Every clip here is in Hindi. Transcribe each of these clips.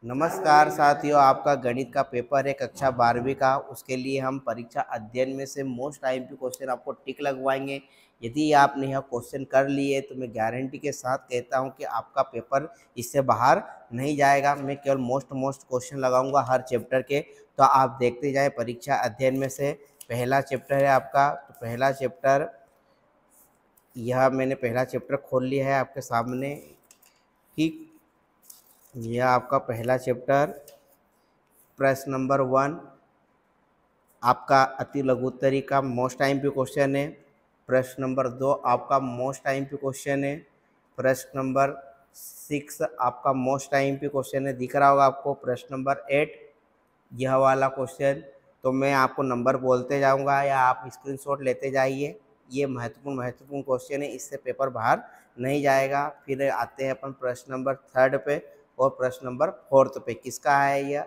नमस्कार साथियों, आपका गणित का पेपर है कक्षा 12वीं का। उसके लिए हम परीक्षा अध्ययन में से मोस्ट आईएमपी क्वेश्चन आपको टिक लगवाएंगे। यदि आपने यह क्वेश्चन कर लिए तो मैं गारंटी के साथ कहता हूं कि आपका पेपर इससे बाहर नहीं जाएगा। मैं केवल मोस्ट क्वेश्चन लगाऊंगा हर चैप्टर के, तो आप देखते जाए परीक्षा अध्ययन में से। पहला चैप्टर है आपका, तो पहला चैप्टर यह मैंने पहला चैप्टर खोल लिया है आपके सामने। ठीक, यह आपका पहला चैप्टर प्रश्न नंबर 1 आपका अति लघुत्तरी का मोस्ट आईएमपी क्वेश्चन है। प्रश्न नंबर 2 आपका मोस्ट आईएमपी क्वेश्चन है। प्रश्न नंबर 6 आपका मोस्ट आईएमपी क्वेश्चन है, दिख रहा होगा आपको। प्रश्न नंबर 8 यह वाला क्वेश्चन, तो मैं आपको नंबर बोलते जाऊंगा या आप स्क्रीनशॉट लेते जाइए। ये महत्वपूर्ण क्वेश्चन है, इससे पेपर बाहर नहीं जाएगा। फिर आते हैं अपन प्रश्न नंबर 3 पे और प्रश्न नंबर 4 पे। किसका है यह?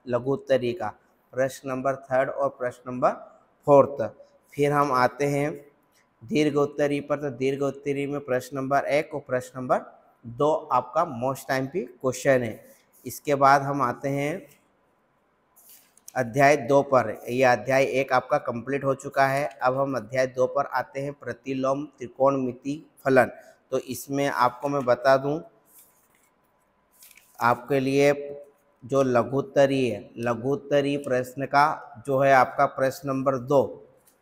लघुत्तरी का। प्रश्न नंबर 3 और प्रश्न नंबर 4। फिर हम आते हैं दीर्घ उत्तरी पर। तो दीर्घ उत्तरी में प्रश्न नंबर 1 और प्रश्न नंबर 2 आपका मोस्ट आईएमपी क्वेश्चन है। इसके बाद हम आते हैं अध्याय 2 पर। यह अध्याय 1 आपका कंप्लीट हो चुका है। अब हम अध्याय 2 पर आते हैं, प्रतिलोम त्रिकोणमिति फलन। तो इसमें आपको मैं बता दूं, आपके लिए जो लघुत्तरी है, लघुत्तरी प्रश्न का जो है आपका प्रश्न नंबर 2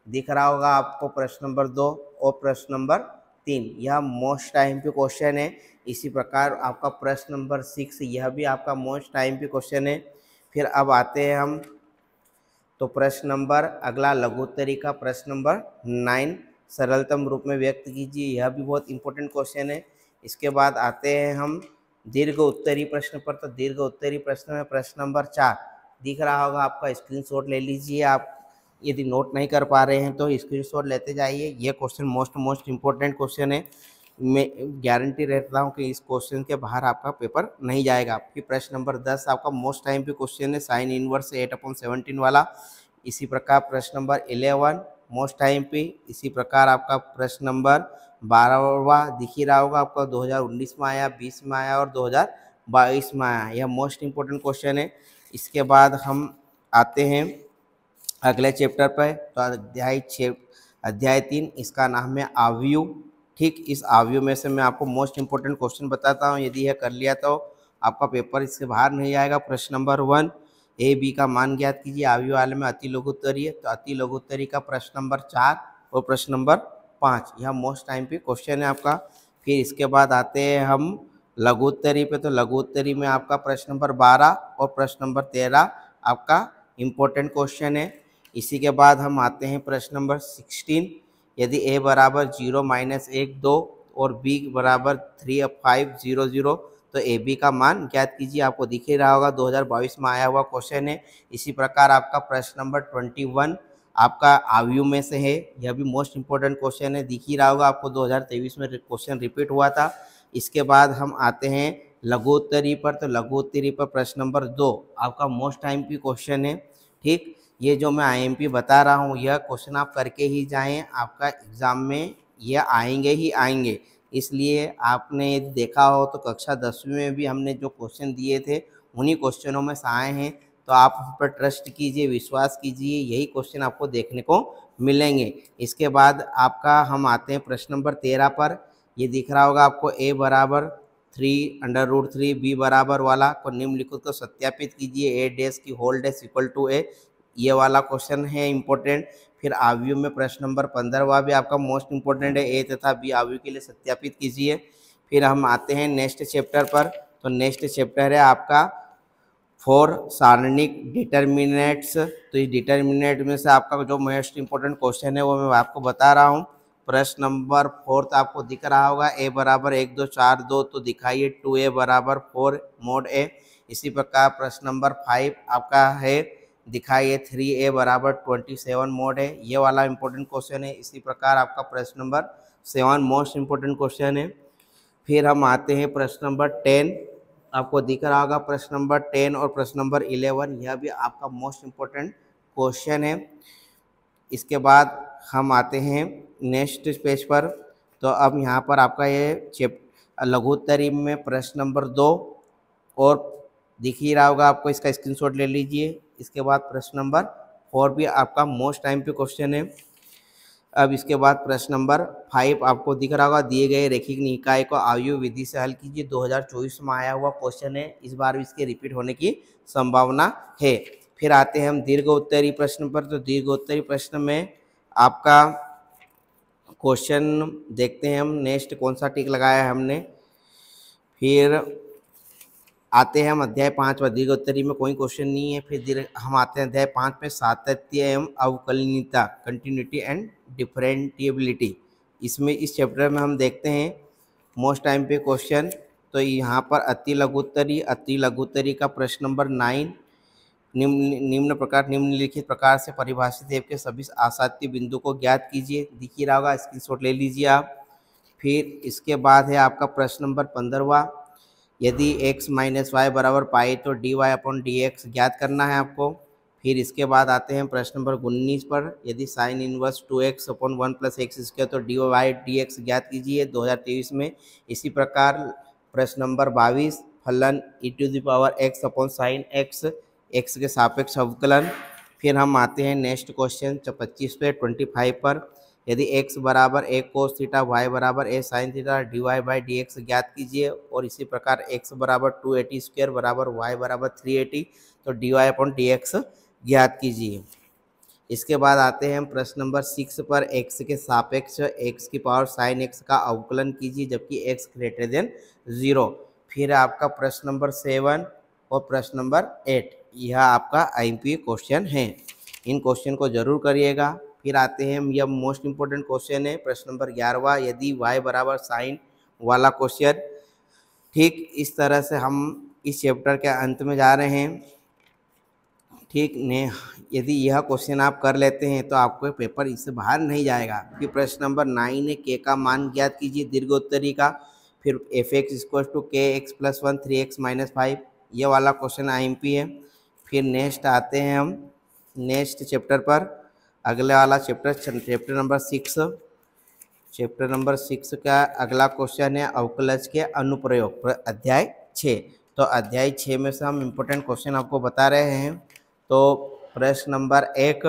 दिख रहा होगा आपको। प्रश्न नंबर 2 और प्रश्न नंबर 3 यह मोस्ट आईएमपी क्वेश्चन है। इसी प्रकार आपका प्रश्न नंबर 6 यह भी आपका मोस्ट आईएमपी क्वेश्चन है। फिर अब आते हैं हम तो प्रश्न नंबर अगला लघुत्तरी का प्रश्न नंबर 9 सरलतम रूप में व्यक्त कीजिए, यह भी बहुत इंपॉर्टेंट क्वेश्चन है। इसके बाद आते हैं हम दीर्घ उत्तरी प्रश्न पर। तो दीर्घ उत्तरी प्रश्न में प्रश्न नंबर 4 दिख रहा होगा आपका, स्क्रीनशॉट ले लीजिए। आप यदि नोट नहीं कर पा रहे हैं तो स्क्रीनशॉट लेते जाइए। यह क्वेश्चन मोस्ट इंपॉर्टेंट क्वेश्चन है। मैं गारंटी रहता हूं कि इस क्वेश्चन के बाहर आपका पेपर नहीं जाएगा। फिर प्रश्न नंबर 10 आपका मोस्ट टाइम पे क्वेश्चन है, साइन इनवर्स 8/17 वाला। इसी प्रकार प्रश्न नंबर 11 मोस्ट टाइम पे। इसी प्रकार आपका प्रश्न नंबर 12वां दिख ही रहा होगा आपका, 2019 में आया, 20 में आया और 2022 में आया। यह मोस्ट इंपॉर्टेंट क्वेश्चन है। इसके बाद हम आते हैं अगले चैप्टर पर। तो अध्याय 3 इसका नाम है आव्यूह। ठीक, इस आव्यूह में से मैं आपको मोस्ट इंपॉर्टेंट क्वेश्चन बताता हूँ। यदि यह कर लिया तो आपका पेपर इससे बाहर नहीं आएगा। प्रश्न नंबर 1 ए बी का मान ज्ञात कीजिए। आव्यूह वाले में अति लघुत्तरी है, तो अति लघुत्तरी का प्रश्न नंबर 4 और प्रश्न नंबर 5 यह मोस्ट टाइम पे क्वेश्चन है आपका। फिर इसके बाद आते हैं हम लघुत्तरी पे। तो लघुत्तरी में आपका प्रश्न नंबर 12 और प्रश्न नंबर 13 आपका इम्पोर्टेंट क्वेश्चन है। इसी के बाद हम आते हैं प्रश्न नंबर 16। यदि a बराबर 0 - 1 2 और b बराबर 3 5 0 0, तो ए बी का मान ज्ञात कीजिए। आपको दिख ही रहा होगा, 2022 में आया हुआ क्वेश्चन है। इसी प्रकार आपका प्रश्न नंबर 21 आपका आव्यूह में से है, यह भी मोस्ट इंपॉर्टेंट क्वेश्चन है। दिख ही रहा होगा आपको, 2023 में क्वेश्चन रिपीट हुआ था। इसके बाद हम आते हैं लघुत्तरी पर। तो लघुत्तरी पर प्रश्न नंबर 2 आपका मोस्ट टाइम की क्वेश्चन है। ठीक, ये जो मैं आईएमपी बता रहा हूँ यह क्वेश्चन आप करके ही जाएं, आपका एग्जाम में यह आएंगे ही आएंगे। इसलिए आपने यदि देखा हो तो कक्षा 10वीं में भी हमने जो क्वेश्चन दिए थे उन्हीं क्वेश्चनों में से आए हैं। तो आप उस पर ट्रस्ट कीजिए, विश्वास कीजिए, यही क्वेश्चन आपको देखने को मिलेंगे। इसके बाद आपका हम आते हैं प्रश्न नंबर 13 पर। ये दिख रहा होगा आपको, a बराबर 3√3 b बराबर वाला को निम्नलिखित को सत्यापित कीजिए। a डैश की whole dash equal to a, ये वाला क्वेश्चन है इंपॉर्टेंट। फिर आव्यूह में प्रश्न नंबर 15वां भी आपका मोस्ट इंपॉर्टेंट है, ए तथा बी आव्यूह के लिए सत्यापित कीजिए। फिर हम आते हैं नेक्स्ट चैप्टर पर। तो नेक्स्ट चैप्टर है आपका 4 सारणिक डिटर्मिनेंट्स। तो इस डिटर्मिनेंट में से आपका जो मोस्ट इंपॉर्टेंट क्वेश्चन है वो मैं आपको बता रहा हूँ। प्रश्न नंबर 4 आपको दिख रहा होगा, a बराबर 1 2 4 2, तो दिखाइए 2a बराबर 4 mod a। इसी प्रकार प्रश्न नंबर 5 आपका है, दिखाइए 3a बराबर 27 मोड है। ये वाला इंपॉर्टेंट क्वेश्चन है। इसी प्रकार आपका प्रश्न नंबर 7 मोस्ट इंपॉर्टेंट क्वेश्चन है। फिर हम आते हैं प्रश्न नंबर 10, आपको दिख रहा होगा प्रश्न नंबर 10 और प्रश्न नंबर 11, यह भी आपका मोस्ट इंपॉर्टेंट क्वेश्चन है। इसके बाद हम आते हैं नेक्स्ट पेज पर। तो अब यहाँ पर आपका ये लघुत्तरी में प्रश्न नंबर 2 और दिख ही रहा होगा आपको, इसका स्क्रीनशॉट ले लीजिए। इसके बाद प्रश्न नंबर 4 भी आपका मोस्ट टाइम पे क्वेश्चन है। अब इसके बाद प्रश्न नंबर 5 आपको दिख रहा होगा, दिए गए रैखिक निकाय को आयु विधि से हल कीजिए। 2024 में आया हुआ क्वेश्चन है, इस बार भी इसके रिपीट होने की संभावना है। फिर आते हैं हम दीर्घ उत्तरी प्रश्न पर। तो दीर्घ उत्तरी प्रश्न में आपका क्वेश्चन देखते हैं हम, नेक्स्ट कौन सा टिक लगाया है हमने। फिर आते हैं हम अध्याय 5 व दीर्घ उत्तरी में कोई क्वेश्चन नहीं है। फिर हम आते हैं अध्याय 5 में सातत्य एवं अवकलनीयता, कंटिन्यूटी एंड डिफरेंटिएबिलिटी। इसमें इस चैप्टर में हम देखते हैं मोस्ट टाइम पे क्वेश्चन। तो यहाँ पर अति लघुत्तरी का प्रश्न नंबर 9, निम्नलिखित प्रकार से परिभाषित एव के सभी आसात्य बिंदु को ज्ञात कीजिए। दिख ही रहा होगा, स्क्रीनशॉट ले लीजिए आप। फिर इसके बाद है आपका प्रश्न नंबर 15वां, यदि x माइनस वाई बराबर पाई तो dy अपॉन डी एक्स ज्ञात करना है आपको। फिर इसके बाद आते हैं प्रश्न नंबर 19 पर, यदि sine inverse 2x upon 1 plus x square तो dy डी एक्स ज्ञात कीजिए 2023 में। इसी प्रकार प्रश्न नंबर 22, फलन e⁻x अपॉन साइन x के सापेक्ष अवकलन। फिर हम आते हैं नेक्स्ट क्वेश्चन 25 पे 25 पर, यदि x बराबर a कोस थीटा y बराबर a sine theta dy by D x ज्ञात कीजिए। और इसी प्रकार x बराबर 280 स्क्वायर बराबर y बराबर 380 तो dy अपॉन डी एक्स ज्ञात कीजिए। इसके बाद आते हैं हम प्रश्न नंबर 6 पर, x के सापेक्ष x की पावर साइन x का अवकलन कीजिए जबकि x ग्रेटर देन 0। फिर आपका प्रश्न नंबर 7 और प्रश्न नंबर 8, यह आपका IMP क्वेश्चन है, इन क्वेश्चन को जरूर करिएगा। फिर आते हैं यह मोस्ट इंपॉर्टेंट क्वेश्चन है प्रश्न नंबर 11वां, यदि y बराबर साइन वाला क्वेश्चन। ठीक इस तरह से हम इस चैप्टर के अंत में जा रहे हैं। ठीक ने यदि यह क्वेश्चन आप कर लेते हैं तो आपको पेपर इससे बाहर नहीं जाएगा। फिर प्रश्न नंबर 9 है, k का मान ज्ञात कीजिए दीर्घ उत्तरी का। फिर f(x) = kx + 1 3x - 5, ये वाला क्वेश्चन IMP है। फिर नेक्स्ट आते हैं हम नेक्स्ट चैप्टर पर, अगले वाला चैप्टर नंबर 6। चैप्टर नंबर 6 का अगला क्वेश्चन है अवकलज के अनुप्रयोग, अध्याय 6। तो अध्याय 6 में से हम इम्पोर्टेंट क्वेश्चन आपको बता रहे हैं। तो प्रश्न नंबर 1,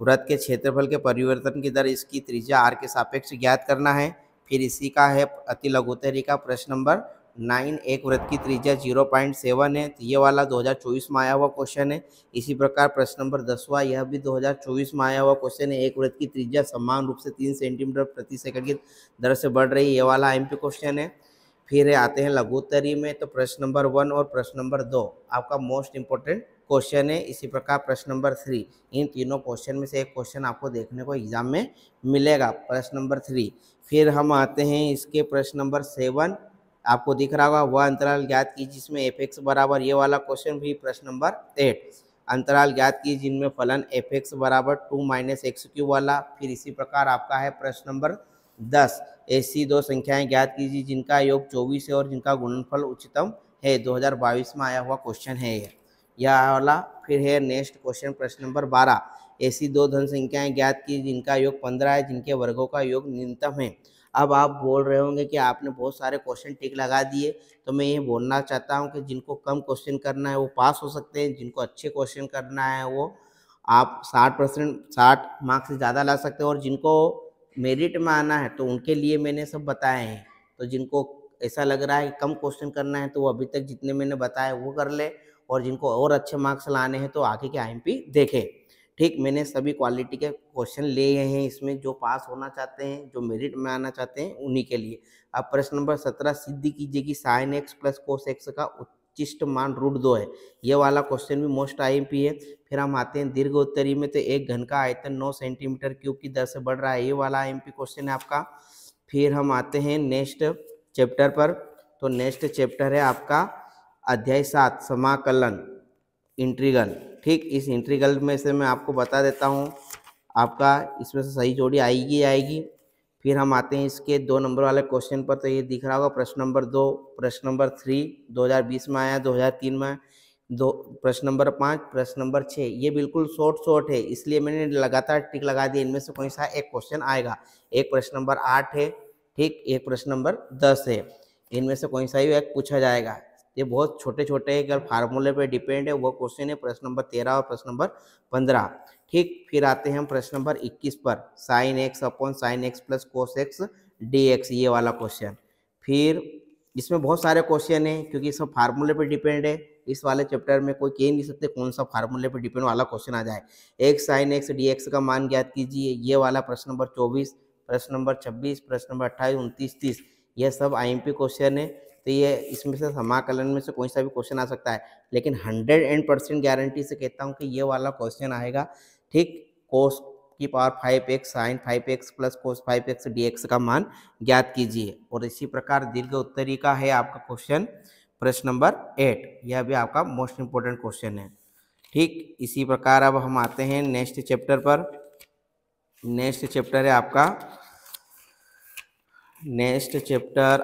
वृत्त के क्षेत्रफल के परिवर्तन की दर इसकी त्रिज्या r के सापेक्ष ज्ञात करना है। फिर इसी का है अति लघुत्तरी का प्रश्न नंबर 9, एक वृत्त की त्रिज्या 0.7 है, तो ये वाला 2024 में आया हुआ क्वेश्चन है। इसी प्रकार प्रश्न नंबर 10वां, यह भी 2024 में आया हुआ क्वेश्चन है, एक वृत्त की त्रिज्या समान रूप से 3 सेंटीमीटर प्रति सेकंड की दर से बढ़ रही है, ये वाला IMP क्वेश्चन है। फिर आते हैं लघुत्तरी में, तो प्रश्न नंबर 1 और प्रश्न नंबर 2 आपका मोस्ट इंपॉर्टेंट क्वेश्चन है। इसी प्रकार प्रश्न नंबर 3, इन तीनों क्वेश्चन में से एक क्वेश्चन आपको देखने को एग्जाम में मिलेगा, प्रश्न नंबर 3। फिर हम आते हैं इसके प्रश्न नंबर 7, आपको दिख रहा होगा, वह अंतराल ज्ञात की जिसमें f(x) बराबर, ये वाला क्वेश्चन भी प्रश्न नंबर 8, अंतराल ज्ञात की जिनमें फलन f(x) बराबर 2 - x³ वाला। फिर इसी प्रकार आपका है प्रश्न नंबर 10, ऐसी दो संख्याएं ज्ञात कीजिए जिनका योग 24 है और जिनका गुणनफल उच्चतम है, 2022 में आया हुआ क्वेश्चन है यह वाला। फिर है नेक्स्ट क्वेश्चन प्रश्न नंबर 12, ऐसी दो धन संख्याएं ज्ञात की जिनका योग 15 है, जिनके वर्गों का योग न्यूनतम है। अब आप बोल रहे होंगे कि आपने बहुत सारे क्वेश्चन टिक लगा दिए, तो मैं ये बोलना चाहता हूँ कि जिनको कम क्वेश्चन करना है वो पास हो सकते हैं, जिनको अच्छे क्वेश्चन करना है वो आप 60 मार्क्स से ज़्यादा ला सकते हैं, और जिनको मेरिट में आना है तो उनके लिए मैंने सब बताए हैं। तो जिनको ऐसा लग रहा है कि कम क्वेश्चन करना है तो वो अभी तक जितने मैंने बताए वो कर ले, और जिनको और अच्छे मार्क्स लाने हैं तो आगे के IMP देखें। ठीक, मैंने सभी क्वालिटी के क्वेश्चन लिए हैं इसमें, जो पास होना चाहते हैं, जो मेरिट में आना चाहते हैं उन्हीं के लिए। अब प्रश्न नंबर 17, सिद्ध कीजिए कि sine x plus cos x का उच्चिष्ट मान √2 है, ये वाला क्वेश्चन भी मोस्ट IMP है। फिर हम आते हैं दीर्घ उत्तरी में, तो एक घन का आयतन 9 सेंटीमीटर क्यूब की दर से बढ़ रहा है, ये वाला IMP क्वेश्चन है आपका। फिर हम आते हैं नेक्स्ट चैप्टर पर, तो नेक्स्ट चैप्टर है आपका अध्याय 7, समाकलन, इंटीग्रल। ठीक, इस इंटीग्रल में से मैं आपको बता देता हूँ, आपका इसमें से सही जोड़ी आएगी। फिर हम आते हैं इसके 2 नंबर वाले क्वेश्चन पर, तो ये दिख रहा होगा प्रश्न नंबर 2, प्रश्न नंबर 3 2020 में आया, 2003 में 2, प्रश्न नंबर 5, प्रश्न नंबर 6, ये बिल्कुल शॉर्ट है, इसलिए मैंने लगातार टिक लगा दिया, इनमें से कोई सा एक क्वेश्चन आएगा। एक प्रश्न नंबर 8 है, ठीक, एक प्रश्न नंबर 10 है, इनमें से कोई सा ही एक पूछा जाएगा। ये बहुत छोटे छोटे अगर फार्मूले पे डिपेंड है वो क्वेश्चन है प्रश्न नंबर 13 और प्रश्न नंबर 15। ठीक, फिर आते हैं हम प्रश्न नंबर 21 पर, sine x upon sine x plus cos x D x, ये वाला क्वेश्चन। फिर इसमें बहुत सारे क्वेश्चन हैं क्योंकि सब फार्मूले पे डिपेंड है। इस वाले चैप्टर में कोई कह नहीं सकते कौन सा फार्मूले पे डिपेंड वाला क्वेश्चन आ जाए। X sine x D x का मान ज्ञात कीजिए, ये वाला प्रश्न नंबर 24, प्रश्न नंबर 26, प्रश्न नंबर 28, 29, 30, ये सब आईएमपी क्वेश्चन है। तो ये इसमें से समाकलन में से कोई सा भी क्वेश्चन आ सकता है, लेकिन 100% गारंटी से कहता हूँ कि ये वाला क्वेश्चन आएगा। ठीक, कोस की power 5x sine 5x plus cos 5x dx का मान ज्ञात कीजिए। और इसी प्रकार दीर्घ उत्तरी का है आपका क्वेश्चन प्रश्न नंबर 8, यह भी आपका मोस्ट इंपोर्टेंट क्वेश्चन है। ठीक, इसी प्रकार अब हम आते हैं नेक्स्ट चैप्टर पर। नेक्स्ट चैप्टर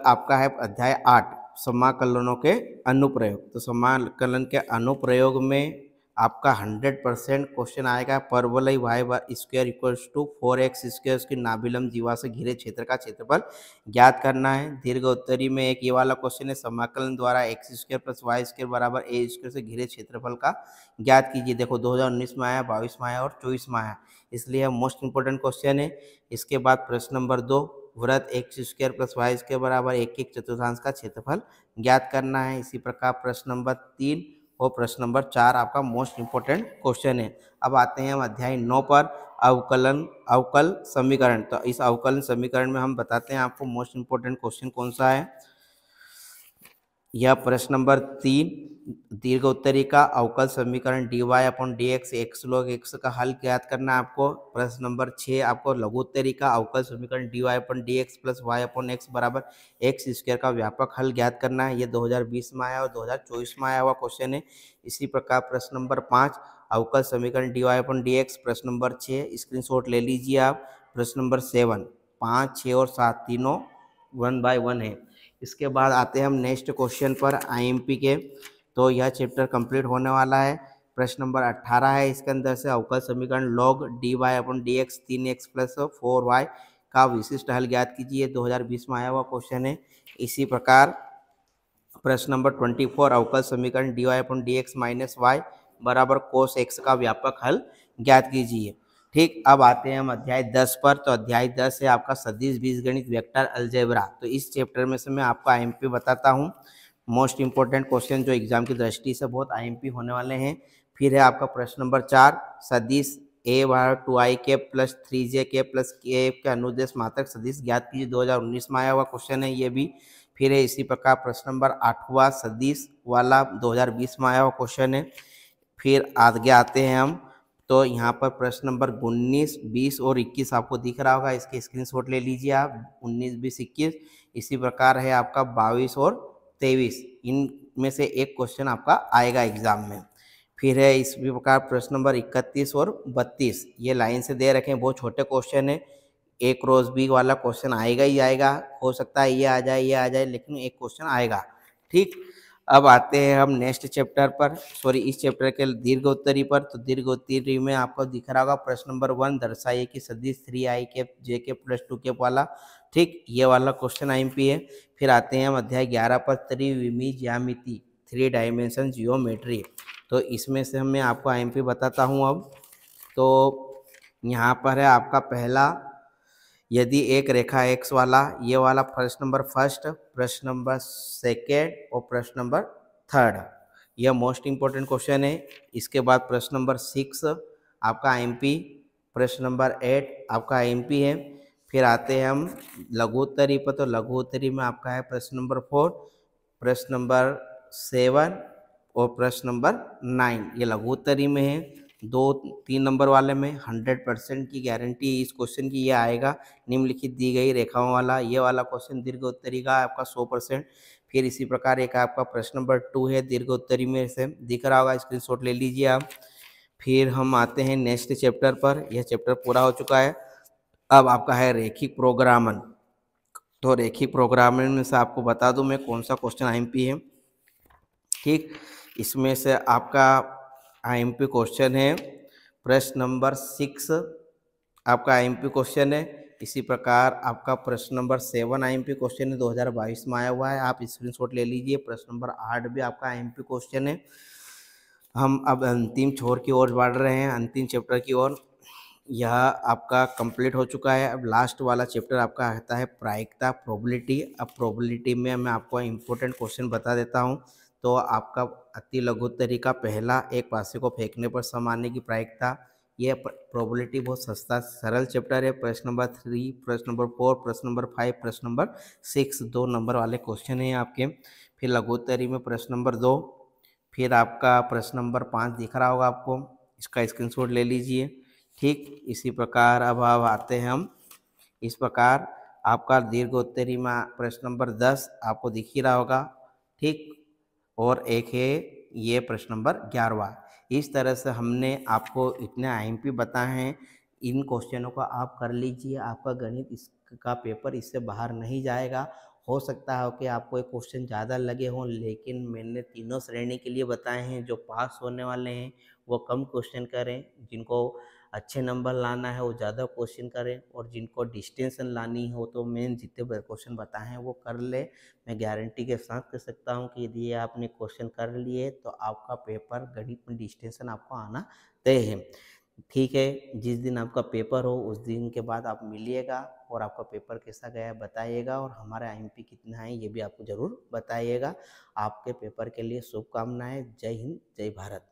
आपका है अध्याय 8, समाकलनों के अनुप्रयोग। तो समाकलन के अनुप्रयोग में आपका 100% क्वेश्चन आएगा, परवलय y square equals to 4x square उसकी नाभिलंब जीवा से घिरे क्षेत्र का क्षेत्रफल ज्ञात करना है। दीर्घ उत्तरी में एक ये वाला क्वेश्चन है, समाकलन द्वारा x square plus Y square बराबर a स्क्वायर से घिरे क्षेत्रफल का ज्ञात कीजिए। देखो 2019 में आया, 22 में आया और 24 में आया, इसलिए मोस्ट इंपोर्टेंट क्वेश्चन है। इसके बाद प्रश्न नंबर 2, वृत्त X square plus Y square बराबर 1 चतुर्थांश का क्षेत्रफल ज्ञात करना है। इसी प्रकार प्रश्न नंबर 3 और प्रश्न नंबर 4 आपका मोस्ट इंपोर्टेंट क्वेश्चन है। अब आते हैं हम अध्याय 9 पर, अवकल समीकरण। तो इस अवकलन समीकरण में हम बताते हैं आपको मोस्ट इंपोर्टेंट क्वेश्चन कौन सा है। यह प्रश्न नंबर 3, दीर्घ उत्तरी का अवकल समीकरण dy upon D x log x का हल ज्ञात करना है आपको। प्रश्न नंबर 6 आपको लघु उत्तरी का अवकल समीकरण dy upon D X plus Y upon X बराबर एक्स स्क्वायर का व्यापक हल ज्ञात करना है। ये 2020 में आया और 2024 में आया हुआ क्वेश्चन है। इसी प्रकार प्रश्न नंबर 5, अवकल समीकरण dy अपॉन डी एक्स, प्रश्न नंबर 6 स्क्रीनशॉट ले लीजिए आप। प्रश्न नंबर 7, 5, 6 और 7 तीनों 1 बाय 1 है। इसके बाद आते हैं हम नेक्स्ट क्वेश्चन पर आईएमपी के। तो यह चैप्टर कंप्लीट होने वाला है। प्रश्न नंबर 18 है, इसके अंदर से अवकल समीकरण log dy upon D x 3x plus 4y का विशिष्ट हल ज्ञात कीजिए, 2020 में आया हुआ क्वेश्चन है। इसी प्रकार प्रश्न नंबर 24, अवकल समीकरण dy upon D X minus Y बराबर कोस x का व्यापक हल ज्ञात कीजिए। ठीक, अब आते हैं हम अध्याय 10 पर। तो अध्याय 10 है आपका सदिश बीजगणित वेक्टर अलजेब्रा। तो इस चैप्टर में से मैं आपको आईएमपी बताता हूँ, मोस्ट इंपोर्टेंट क्वेश्चन जो एग्जाम की दृष्टि से बहुत आईएमपी होने वाले हैं। फिर है आपका प्रश्न नंबर 4, सदिश a बराबर 2i cap plus 3j cap plus k के अनुदेश मात्रक सदिश ज्ञात कीजिए, 2019 में आया हुआ क्वेश्चन है ये भी। फिर है इसी प्रकार प्रश्न नंबर 8वां सदिश वाला 2020 में आया हुआ क्वेश्चन है। फिर आगे आते हैं हम, तो यहाँ पर प्रश्न नंबर 19, 20 और 21 आपको दिख रहा होगा, इसके स्क्रीनशॉट ले लीजिए आप, 19, 20, 21। इसी प्रकार है आपका 22 और 23, इनमें से एक क्वेश्चन आपका आएगा एग्जाम में। फिर है इस प्रकार प्रश्न नंबर 31 और 32, ये लाइन से दे रखे हैं, बहुत छोटे क्वेश्चन है। ए क्रॉस बी वाला क्वेश्चन आएगा ही आएगा, हो सकता है ये आ जाए, लेकिन एक क्वेश्चन आएगा। ठीक, अब आते हैं हम नेक्स्ट चैप्टर पर, इस चैप्टर के दीर्घ उत्तरी पर। तो दीर्घ उत्तरी में आपको दिख रहा होगा प्रश्न नंबर 1, दर्शाइए कि सदिश 3i cap j cap plus 2 cap वाला। ठीक, ये वाला क्वेश्चन आईएमपी है। फिर आते हैं हम अध्याय 11 पर, त्रिविमीय ज्यामिति 3 डायमेंशन जियोमेट्री। तो इसमें से मैं आपको आईएमपी बताता हूँ अब। तो यहाँ पर है आपका पहला, यदि एक रेखा x वाला, ये वाला प्रश्न नंबर 1, प्रश्न नंबर 2 और प्रश्न नंबर 3, यह मोस्ट इंपोर्टेंट क्वेश्चन है। इसके बाद प्रश्न नंबर 6 आपका आईएमपी, प्रश्न नंबर 8 आपका आईएमपी है। फिर आते हैं हम लघु उत्तरी पर। तो लघु उत्तरी में आपका है प्रश्न नंबर 4, प्रश्न नंबर 7 और प्रश्न नंबर 9, ये लघु उत्तरी में है। 2-3 नंबर वाले में 100% की गारंटी इस क्वेश्चन की ये आएगा, निम्नलिखित दी गई रेखाओं वाला। ये वाला क्वेश्चन दीर्घ उत्तरी का आपका 100%। फिर इसी प्रकार एक आपका प्रश्न नंबर 2 है, दीर्घ उत्तरी में से दिख रहा होगा, स्क्रीनशॉट ले लीजिए आप। फिर हम आते हैं नेक्स्ट चैप्टर पर, यह चैप्टर पूरा हो चुका है। अब आपका है रेखिक प्रोग्रामन। तो रेखिक प्रोग्रामन में से आपको बता दूं मैं कौन सा क्वेश्चन आईएमपी है। ठीक, इसमें से आपका आईएमपी क्वेश्चन है प्रश्न नंबर 6, आपका आईएमपी क्वेश्चन है। इसी प्रकार आपका प्रश्न नंबर 7 आईएमपी क्वेश्चन है, 2022 में आया हुआ है, आप स्क्रीनशॉट ले लीजिए। प्रश्न नंबर 8 भी आपका आईएमपी क्वेश्चन है। हम अब अंतिम छोर की ओर बढ़ रहे हैं, अंतिम चैप्टर की ओर। यह आपका कंप्लीट हो चुका है। अब लास्ट वाला चैप्टर आपका आता है प्रायिकता, प्रोबेबिलिटी। अब प्रोबेबिलिटी में मैं आपको इम्पोर्टेंट क्वेश्चन बता देता हूँ। तो आपका अति लघुत्तरी का पहला, एक पासे को फेंकने पर सम आने की प्रायिकता, यह प्रोबेबिलिटी बहुत सस्ता सरल चैप्टर है। प्रश्न नंबर 3, प्रश्न नंबर 4, प्रश्न नंबर 5, प्रश्न नंबर 6, 2 नंबर वाले क्वेश्चन हैं आपके। फिर लघुत्तरी में प्रश्न नंबर 2, फिर आपका प्रश्न नंबर 5 दिख रहा होगा आपको, इसका स्क्रीनशॉट ले लीजिए। ठीक, इसी प्रकार अब आते हैं हम। इस प्रकार आपका दीर्घोत्तरी में प्रश्न नंबर 10 आपको दिख ही रहा होगा। ठीक, और एक है ये प्रश्न नंबर 11वां। इस तरह से हमने आपको इतने आईएमपी बताए हैं। इन क्वेश्चनों को आप कर लीजिए, आपका गणित इसका पेपर इससे बाहर नहीं जाएगा। हो सकता है कि आपको एक क्वेश्चन ज़्यादा लगे हों, लेकिन मैंने तीनों श्रेणी के लिए बताए हैं। जो पास होने वाले हैं वो कम क्वेश्चन करें, जिनको अच्छे नंबर लाना है वो ज़्यादा क्वेश्चन करें, और जिनको डिस्टेंशन लानी हो तो मेन जितने क्वेश्चन बताए हैं वो कर ले। मैं गारंटी के साथ कह सकता हूँ कि यदि आपने क्वेश्चन कर लिए तो आपका पेपर गणित में डिस्टेंशन आपको आना तय है। ठीक है, जिस दिन आपका पेपर हो उस दिन के बाद आप मिलिएगा और आपका पेपर कैसा गया बताइएगा, और हमारा आईएमपी कितना है ये भी आपको ज़रूर बताइएगा। आपके पेपर के लिए शुभकामनाएं। जय हिंद, जय भारत।